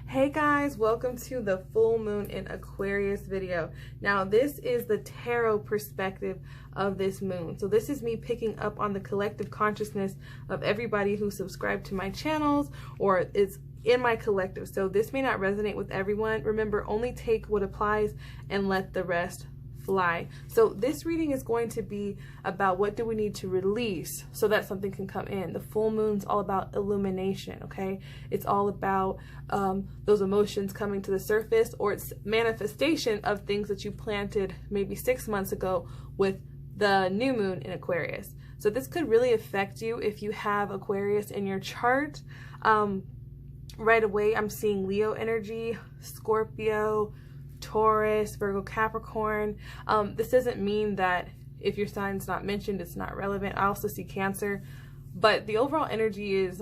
Hey guys, welcome to the full moon in Aquarius video. Now this is the tarot perspective of this moon. So this is me picking up on the collective consciousness of everybody who subscribed to my channels or is in my collective. So this may not resonate with everyone. Remember, only take what applies and let the rest fly. So this reading is going to be about what do we need to release so that something can come in. The full moon's all about illumination, okay? It's all about those emotions coming to the surface, or it's manifestation of things that you planted maybe 6 months ago with the new moon in Aquarius. So this could really affect you if you have Aquarius in your chart. Right away, I'm seeing Leo energy, Scorpio, Taurus, Virgo, Capricorn. This doesn't mean that if your sign's not mentioned, it's not relevant. I also see Cancer, but the overall energy is,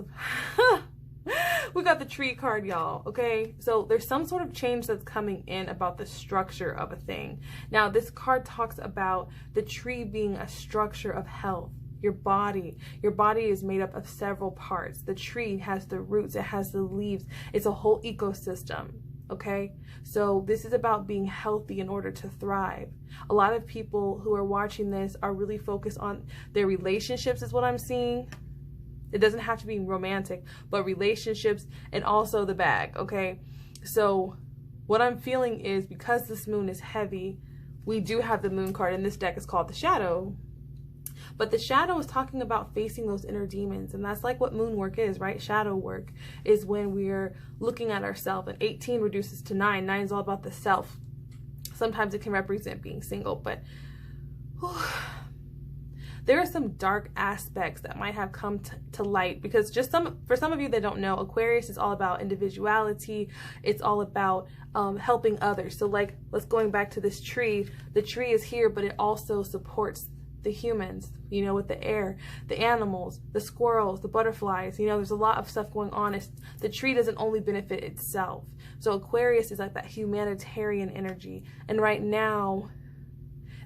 we got the tree card, y'all, okay? So there's some sort of change that's coming in about the structure of a thing. Now, this card talks about the tree being a structure of health. Your body is made up of several parts. The tree has the roots, it has the leaves. It's a whole ecosystem. Okay, so this is about being healthy in order to thrive. A lot of people who are watching this are really focused on their relationships, is what I'm seeing. It doesn't have to be romantic, but relationships and also the bag. Okay, so what I'm feeling is, because this moon is heavy, we do have the moon card, and this deck is called the Shadow. But the shadow is talking about facing those inner demons. And that's like what moon work is, right? Shadow work is when we're looking at ourselves. And 18 reduces to 9. 9 is all about the self. Sometimes it can represent being single, but there are some dark aspects that might have come to light, because for some of you that don't know, Aquarius is all about individuality. It's all about helping others. So like, let's going back to this tree. The tree is here, but it also supports the humans, you know, with the air, the animals, the squirrels, the butterflies. You know, there's a lot of stuff going on. The tree doesn't only benefit itself. So Aquarius is like that humanitarian energy. And right now,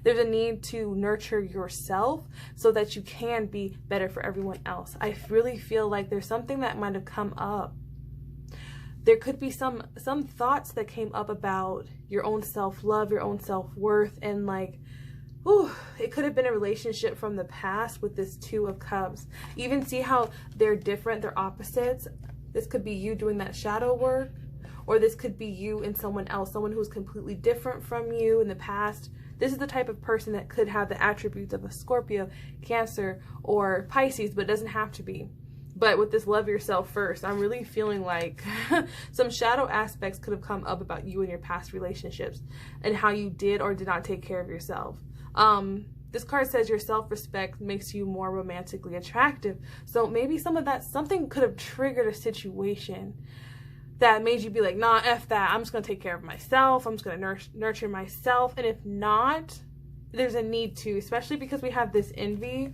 there's a need to nurture yourself so that you can be better for everyone else. I really feel like there's something that might have come up. There could be some thoughts that came up about your own self-love, your own self-worth, and like, it could have been a relationship from the past with this Two of Cups. Even see how they're different, they're opposites. This could be you doing that shadow work, or this could be you and someone else, someone who's completely different from you in the past. This is the type of person that could have the attributes of a Scorpio, Cancer, or Pisces, but it doesn't have to be. But with this love yourself first, I'm really feeling like some shadow aspects could have come up about you and your past relationships and how you did or did not take care of yourself. This card says your self-respect makes you more romantically attractive. So maybe something could have triggered a situation that made you be like, nah, F that. I'm just going to take care of myself. I'm just going to nurture myself. And if not, there's a need to, especially because we have this envy.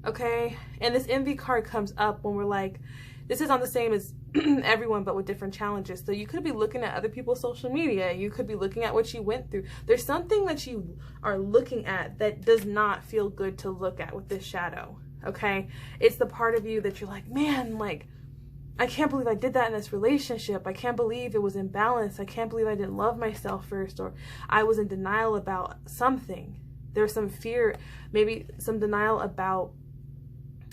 Okay. And this envy card comes up when we're like, this is not the same as everyone, but with different challenges. So you could be looking at other people's social media. You could be looking at what you went through. There's something that you are looking at that does not feel good to look at with this shadow. Okay. It's the part of you that you're like, man, like, I can't believe I did that in this relationship. I can't believe it was imbalanced. I can't believe I didn't love myself first, or I was in denial about something. There's some fear, maybe some denial about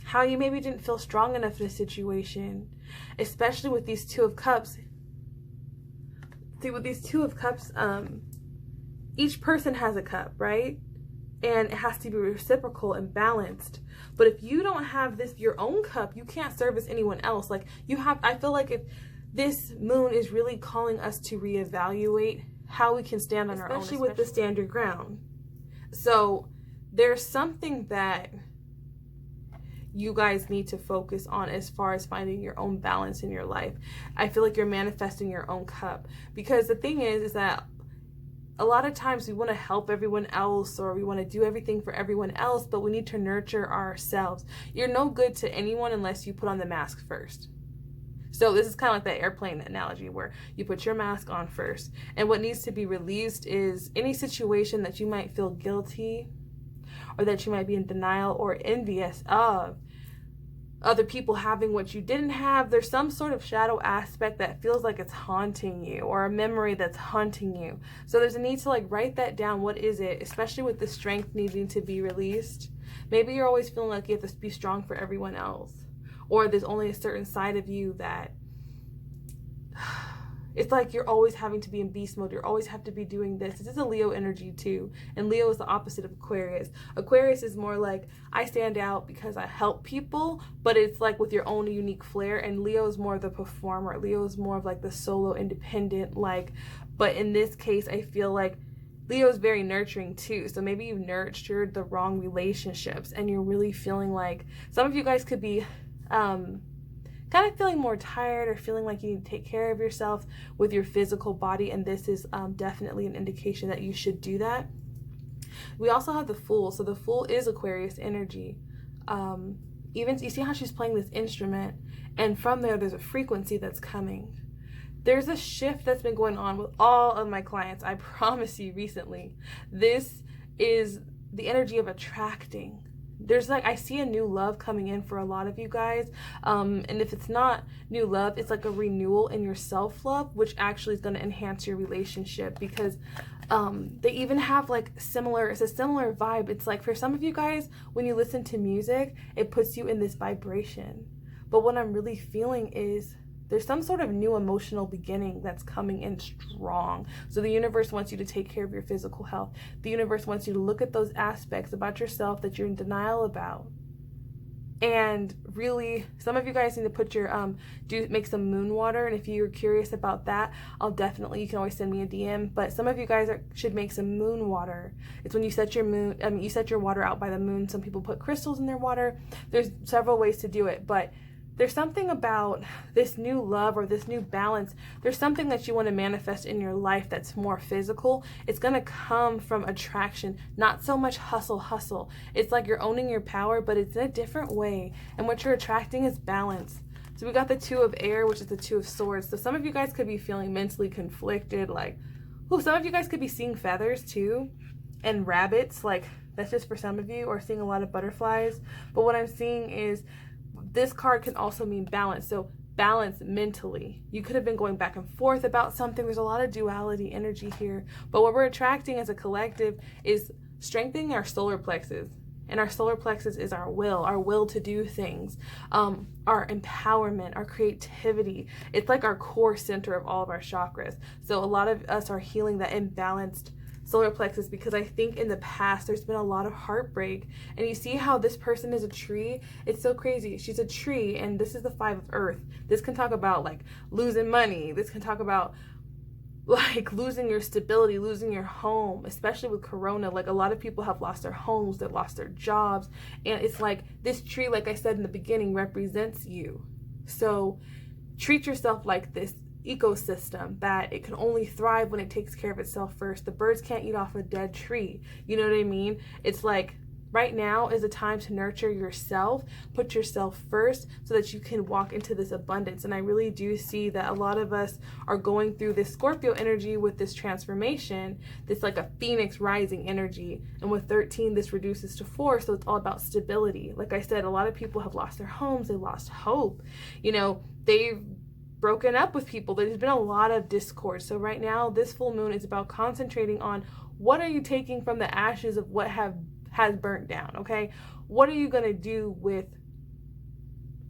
how you maybe didn't feel strong enough in a situation, especially with these Two of Cups. See, with these Two of Cups, each person has a cup, right? And it has to be reciprocal and balanced. But if you don't have your own cup, you can't service anyone else. Like I feel like if this moon is really calling us to reevaluate how we can stand on our own, especially with the stand your ground. So there's something that you guys need to focus on as far as finding your own balance in your life. I feel like you're manifesting your own cup, because the thing is that a lot of times we want to help everyone else, or we want to do everything for everyone else, but we need to nurture ourselves. You're no good to anyone unless you put on the mask first. So this is kind of like that airplane analogy where you put your mask on first. And what needs to be released is any situation that you might feel guilty, or that you might be in denial or envious of. other people having what you didn't have. There's some sort of shadow aspect that feels like it's haunting you, or a memory that's haunting you. So there's a need to like write that down. What is it? Especially with the strength needing to be released. Maybe you're always feeling like you have to be strong for everyone else, or there's only a certain side of you that it's like you're always having to be in beast mode. You're always have to be doing this. This is a Leo energy too. And Leo is the opposite of Aquarius. Aquarius is more like, I stand out because I help people, but it's like with your own unique flair. And Leo is more of the performer. Leo is more of like the solo independent, like, but in this case, I feel like Leo is very nurturing too. So maybe you nurtured the wrong relationships and you're really feeling like, some of you guys could be, kind of feeling more tired or feeling like you need to take care of yourself with your physical body, and this is definitely an indication that you should do that. We also have the Fool. So the Fool is Aquarius energy. Even you see how she's playing this instrument, and from there's a frequency that's coming. There's a shift that's been going on with all of my clients, I promise you, recently. This is the energy of attracting. There's like, I see a new love coming in for a lot of you guys. And if it's not new love, it's like a renewal in your self-love, which actually is going to enhance your relationship, because they even have like it's a similar vibe. It's like for some of you guys, when you listen to music, it puts you in this vibration. But what I'm really feeling is there's some sort of new emotional beginning that's coming in strong. So the universe wants you to take care of your physical health. The universe wants you to look at those aspects about yourself that you're in denial about. And really, some of you guys need to put your, make some moon water. And if you're curious about that, you can always send me a DM. But some of you guys should make some moon water. It's when you set your you set your water out by the moon. Some people put crystals in their water. There's several ways to do it, but there's something about this new love or this new balance. There's something that you want to manifest in your life that's more physical. It's going to come from attraction, not so much hustle. It's like you're owning your power, but it's in a different way. And what you're attracting is balance. So we got the Two of Air, which is the Two of Swords. So some of you guys could be feeling mentally conflicted. Like, some of you guys could be seeing feathers too, and rabbits. Like, that's just for some of you, or seeing a lot of butterflies. But what I'm seeing is, this card can also mean balance. So balance mentally. You could have been going back and forth about something. There's a lot of duality energy here. But what we're attracting as a collective is strengthening our solar plexus. And our solar plexus is our will to do things, our empowerment, our creativity. It's like our core center of all of our chakras. So a lot of us are healing that imbalanced solar plexus, because I think in the past there's been a lot of heartbreak. And you see how this person is a tree? It's so crazy. She's a tree, and this is the Five of Earth. This can talk about like losing money. This can talk about like losing your stability, losing your home, especially with Corona. Like, a lot of people have lost their homes, they've lost their jobs, and it's like this tree, like I said in the beginning, represents you. So treat yourself like this ecosystem that it can only thrive when it takes care of itself first. The birds can't eat off a dead tree. You know what I mean? It's like right now is a time to nurture yourself, put yourself first, so that you can walk into this abundance. And I really do see that a lot of us are going through this Scorpio energy with this transformation, this like a phoenix rising energy. And with 13, this reduces to 4. So it's all about stability. Like I said, a lot of people have lost their homes. They lost hope. You know, they've broken up with people. There's been a lot of discord. So right now, this full moon is about concentrating on what are you taking from the ashes of what has burnt down, okay? What are you going to do with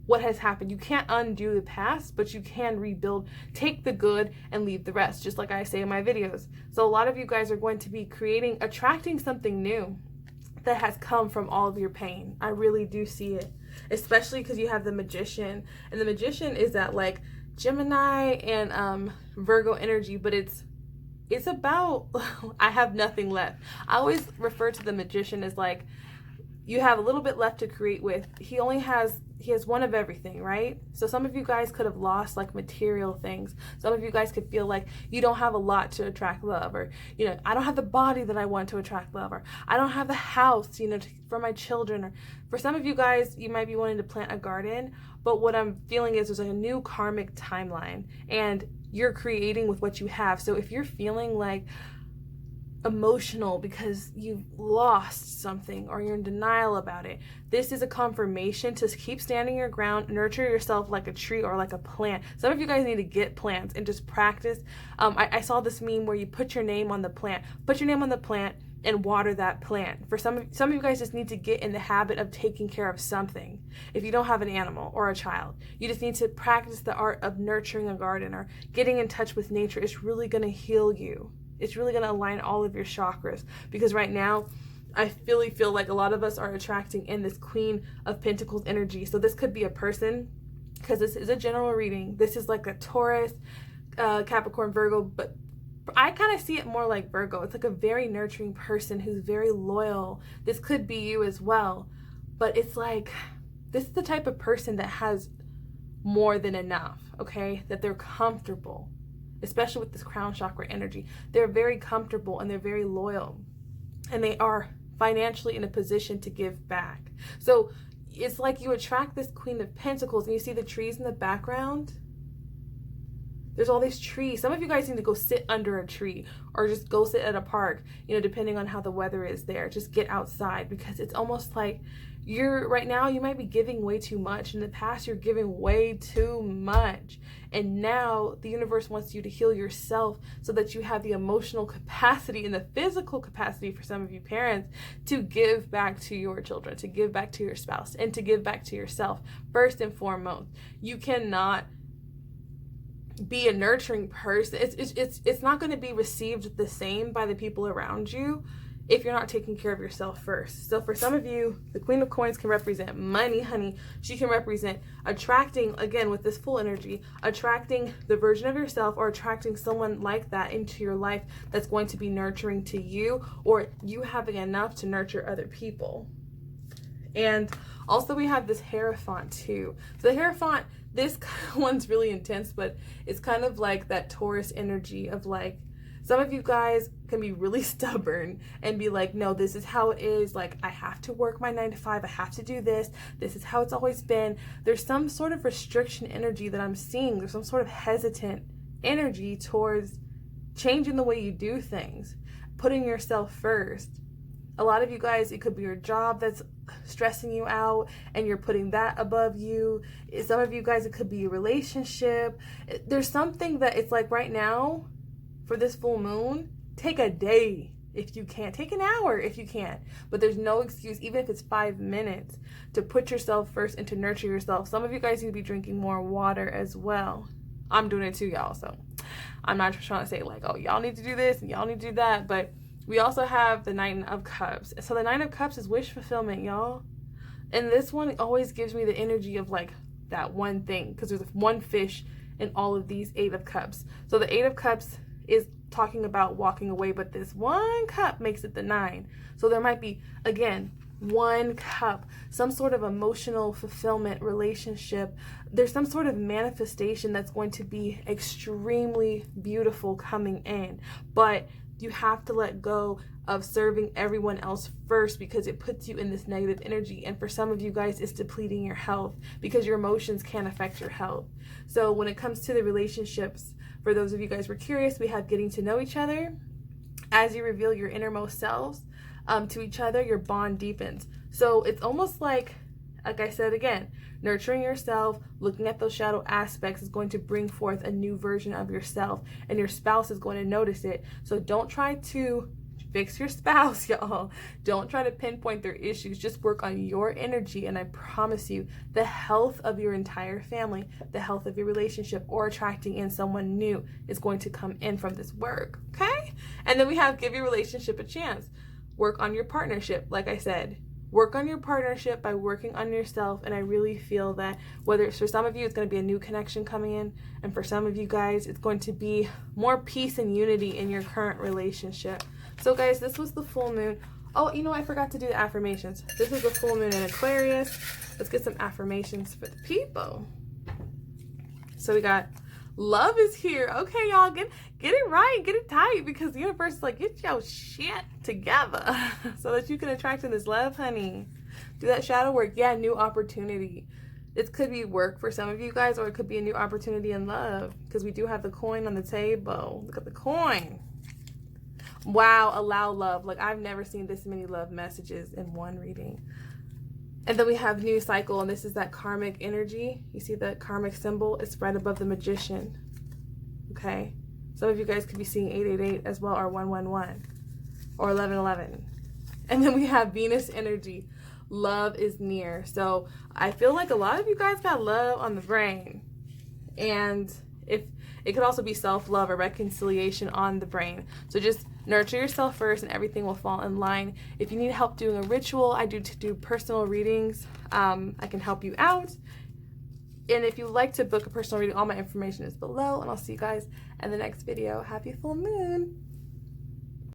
what has happened? You can't undo the past, but you can rebuild. Take the good and leave the rest, just like I say in my videos. So a lot of you guys are going to be attracting something new that has come from all of your pain. I really do see it, especially because you have the Magician. And the Magician is that like Gemini and Virgo energy, but it's about I have nothing left. I always refer to the Magician as like you have a little bit left to create with. He has one of everything, right? So some of you guys could have lost like material things. Some of you guys could feel like you don't have a lot to attract love, or you know, I don't have the body that I want to attract love, or I don't have the house, you know, for my children. Or for some of you guys, you might be wanting to plant a garden, but what I'm feeling is there's like a new karmic timeline, and you're creating with what you have. So if you're feeling like emotional because you've lost something or you're in denial about it. This is a confirmation to keep standing your ground, nurture yourself like a tree or like a plant. Some of you guys need to get plants and just practice. I saw this meme where you put your name on the plant. Put your name on the plant and water that plant. For some of you guys just need to get in the habit of taking care of something. If you don't have an animal or a child, you just need to practice the art of nurturing a garden or getting in touch with nature. It's really going to heal you. It's really going to align all of your chakras, because right now I really feel like a lot of us are attracting in this Queen of Pentacles energy. So this could be a person, because this is a general reading. This is like a Taurus, Capricorn, Virgo, but I kind of see it more like Virgo. It's like a very nurturing person who's very loyal. This could be you as well, but it's like, this is the type of person that has more than enough, okay? That they're comfortable, especially with this crown chakra energy. They're very comfortable and they're very loyal, and they are financially in a position to give back. So it's like you attract this Queen of Pentacles, and you see the trees in the background. There's all these trees. Some of you guys need to go sit under a tree or just go sit at a park, you know, depending on how the weather is there. Just get outside, because it's almost like right now you might be giving way too much. In the past, you're giving way too much. And now the universe wants you to heal yourself so that you have the emotional capacity and the physical capacity, for some of you parents, to give back to your children, to give back to your spouse, and to give back to yourself. First and foremost, you cannot be a nurturing person. It's not going to be received the same by the people around you if you're not taking care of yourself first. So for some of you, the Queen of Coins can represent money, honey. She can represent attracting, again, with this full energy, attracting the version of yourself or attracting someone like that into your life that's going to be nurturing to you, or you having enough to nurture other people. And also we have this Hierophant too. So the Hierophant, this one's really intense, but it's kind of like that Taurus energy of like, some of you guys can be really stubborn and be like, no, this is how it is. Like, I have to work my 9 to 5. I have to do this. This is how it's always been. There's some sort of restriction energy that I'm seeing. There's some sort of hesitant energy towards changing the way you do things, putting yourself first. A lot of you guys, it could be your job that's stressing you out and you're putting that above you. Some of you guys, it could be your relationship. There's something that it's like right now, for this full moon, take a day if you can. Take an hour if you can. But there's no excuse, even if it's 5 minutes, to put yourself first and to nurture yourself. Some of you guys need to be drinking more water as well. I'm doing it too, y'all. So I'm not trying to say like, oh, y'all need to do this and y'all need to do that. But we also have the Nine of Cups. So the Nine of Cups is wish fulfillment, y'all. And this one always gives me the energy of like that one thing, because there's one fish in all of these Eight of Cups. So the Eight of Cups is talking about walking away, but this one cup makes it the 9. So there might be, again, one cup, some sort of emotional fulfillment relationship. There's some sort of manifestation that's going to be extremely beautiful coming in, but you have to let go of serving everyone else first, because it puts you in this negative energy. And for some of you guys, it's depleting your health, because your emotions can affect your health. So when it comes to the relationships, for those of you guys who are curious, we have getting to know each other. As you reveal your innermost selves to each other, your bond deepens. So it's almost like I said again, nurturing yourself, looking at those shadow aspects is going to bring forth a new version of yourself, and your spouse is going to notice it. So don't try to fix your spouse, y'all. Don't try to pinpoint their issues. Just work on your energy, and I promise you, the health of your entire family, the health of your relationship, or attracting in someone new is going to come in from this work, okay? And then we have give your relationship a chance. Work on your partnership, like I said. Work on your partnership by working on yourself, and I really feel that whether it's for some of you, it's going to be a new connection coming in, and for some of you guys, it's going to be more peace and unity in your current relationship. So guys, this was the full moon. Oh, you know, I forgot to do the affirmations. This is the full moon in Aquarius. Let's get some affirmations for the people. So we got love is here. Okay, y'all, get it right, get it tight, because the universe is like, get your shit together so that you can attract in this love, honey. Do that shadow work. Yeah, new opportunity. It could be work for some of you guys, or it could be a new opportunity in love, because we do have the coin on the table. Look at the coin. Wow, allow love. Like, I've never seen this many love messages in one reading. And then we have new cycle, and this is that karmic energy. You see the karmic symbol? It's right above the magician. Okay? Some of you guys could be seeing 888 as well, or 111, or 1111. And then we have Venus energy. Love is near. So I feel like a lot of you guys got love on the brain. And if it could also be self-love or reconciliation on the brain. So just nurture yourself first and everything will fall in line. If you need help doing a ritual, I do personal readings. I can help you out. And if you'd like to book a personal reading, all my information is below. And I'll see you guys in the next video. Happy full moon.